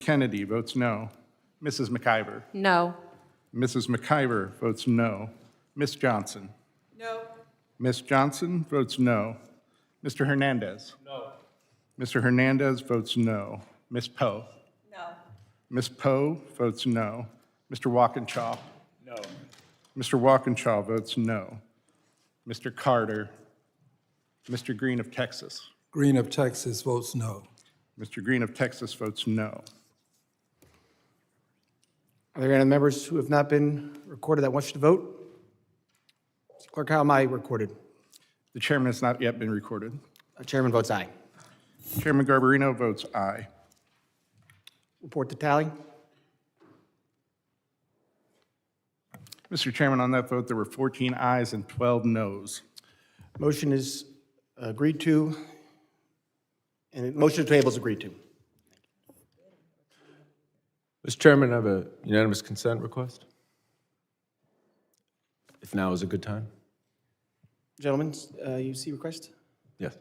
Kennedy votes no. Mrs. McIver. No. Mrs. McIver votes no. Ms. Johnson. No. Ms. Johnson votes no. Mr. Hernandez. No. Mr. Hernandez votes no. Ms. Poe. No. Ms. Poe votes no. Mr. Walkinshaw. No. Mr. Walkinshaw votes no. Mr. Carter. Mr. Green of Texas. Green of Texas votes no. Mr. Green of Texas votes no. Are there any members who have not been recorded that wish to vote? Clerk, how am I recorded? The chairman has not yet been recorded. Chairman votes aye. Chairman Garbarino votes aye. Report to tally. Mr. Chairman, on that vote, there were 14 ayes and 12 noes. Motion is agreed to, and motion to table is agreed to. Mr. Chairman, I have a unanimous consent request. If now is a good time. Gentlemen, you see request? Yes.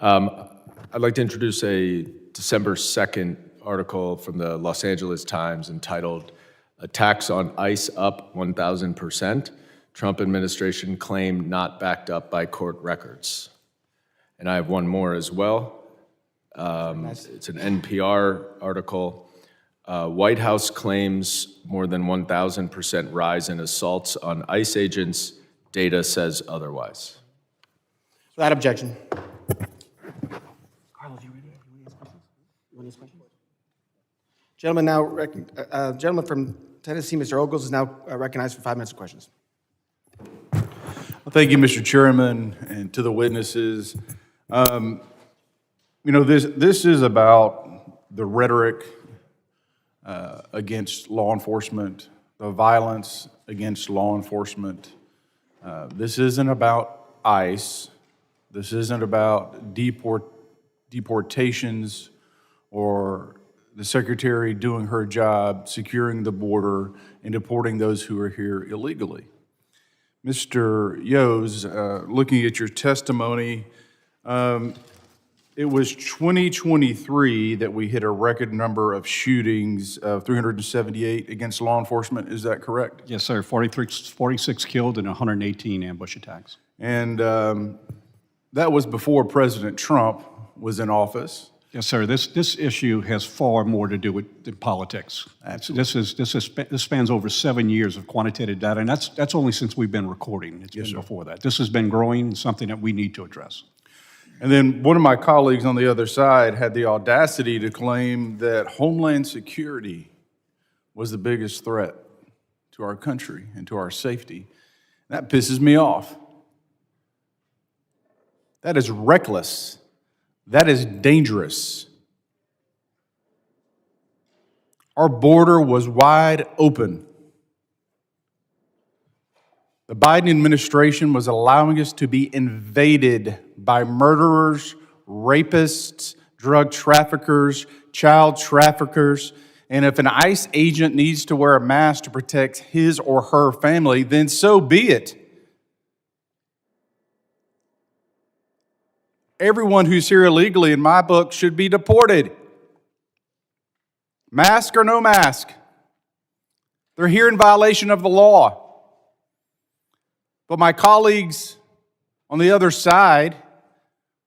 I'd like to introduce a December 2nd article from the Los Angeles Times entitled "Attacks on ICE Up 1,000%. Trump Administration Claim Not Backed Up by Court Records." And I have one more as well. It's an NPR article. White House claims more than 1,000% rise in assaults on ICE agents. Data says otherwise. Without objection. Carlos, you ready? You want to ask questions? Gentleman now, gentleman from Tennessee, Mr. Ogles, is now recognized for 5 minutes of questions. Well, thank you, Mr. Chairman, and to the witnesses. This is about the rhetoric against law enforcement, the violence against law enforcement. This isn't about ICE. This isn't about deportations or the Secretary doing her job, securing the border, and deporting those who are here illegally. Mr. Yos, looking at your testimony, it was 2023 that we hit a record number of shootings, 378 against law enforcement. Is that correct? Yes, sir. 46 killed and 118 ambush attacks. And that was before President Trump was in office. Yes, sir. This issue has far more to do with than politics. Absolutely. This spans over 7 years of quantitative data, and that's only since we've been recording. It's been before that. This has been growing and something that we need to address. And then one of my colleagues on the other side had the audacity to claim that Homeland Security was the biggest threat to our country and to our safety. That pisses me off. That is reckless. That is dangerous. Our border was wide open. The Biden administration was allowing us to be invaded by murderers, rapists, drug traffickers, child traffickers, and if an ICE agent needs to wear a mask to protect his or her family, then so be it. Everyone who's here illegally, in my book, should be deported. Mask or no mask. They're here in violation of the law. But my colleagues on the other side,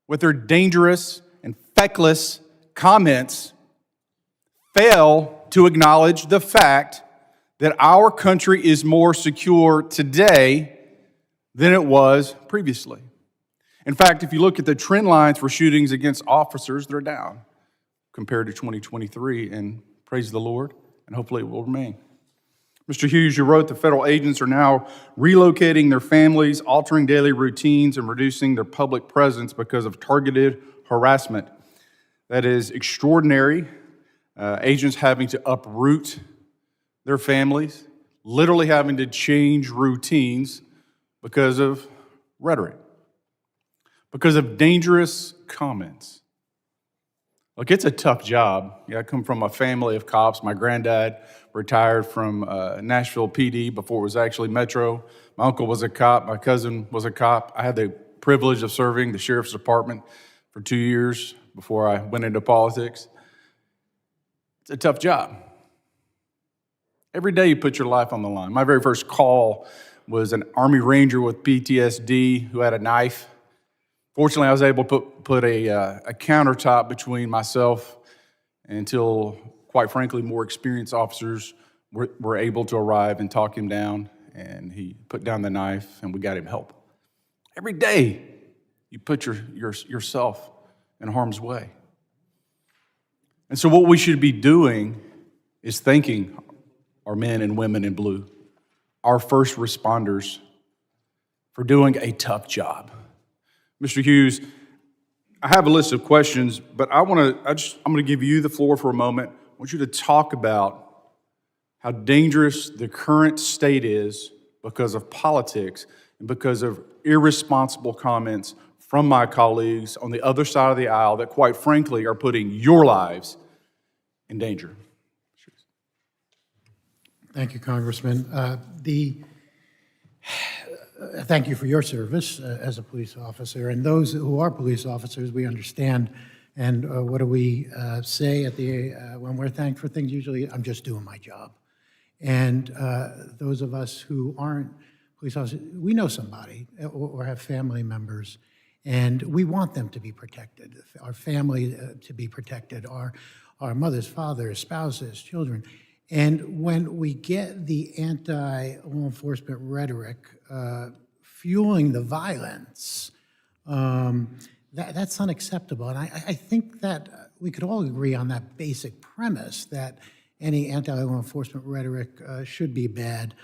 with their dangerous and feckless comments, fail to acknowledge the fact that our country is more secure today than it was previously. In fact, if you look at the trend lines for shootings against officers, they're down compared to 2023, and praise the Lord, and hopefully it will remain. Mr. Hughes, you wrote the federal agents are now relocating their families, altering daily routines, and reducing their public presence because of targeted harassment. That is extraordinary. Agents having to uproot their families, literally having to change routines because of rhetoric, because of dangerous comments. Look, it's a tough job. I come from a family of cops. My granddad retired from Nashville PD before it was actually Metro. My uncle was a cop. My cousin was a cop. I had the privilege of serving the sheriff's department for 2 years before I went into politics. It's a tough job. Every day you put your life on the line. My very first call was an Army Ranger with PTSD who had a knife. Fortunately, I was able to put a countertop between myself until, quite frankly, more experienced officers were able to arrive and talk him down, and he put down the knife, and we got him help. Every day, you put yourself in harm's way. And so what we should be doing is thanking our men and women in blue, our first responders, for doing a tough job. Mr. Hughes, I have a list of questions, but I'm going to give you the floor for a moment. I want you to talk about how dangerous the current state is because of politics and because of irresponsible comments from my colleagues on the other side of the aisle that, quite frankly, are putting your lives in danger. Thank you, Congressman. Thank you for your service as a police officer. And those who are police officers, we understand. And what do we say when we're thanked for things? Usually, I'm just doing my job. And those of us who aren't police officers, we know somebody or have family members, and we want them to be protected, our family to be protected, our mothers, fathers, spouses, children. And when we get the anti-law enforcement rhetoric fueling the violence, that's unacceptable. And I think that we could all agree on that basic premise that any anti-law enforcement rhetoric should be bad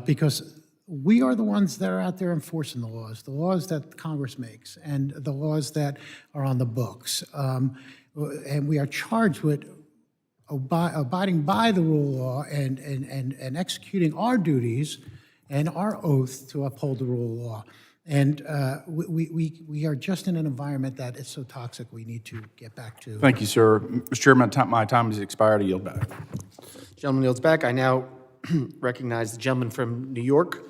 because we are the ones that are out there enforcing the laws that Congress makes, and the laws that are on the books. And we are charged with abiding by the rule of law and executing our duties and our oath to uphold the rule of law. And we are just in an environment that is so toxic we need to get back to. Thank you, sir. Mr. Chairman, my time has expired. I yield back. Gentleman yields back. I now recognize the gentleman from New York,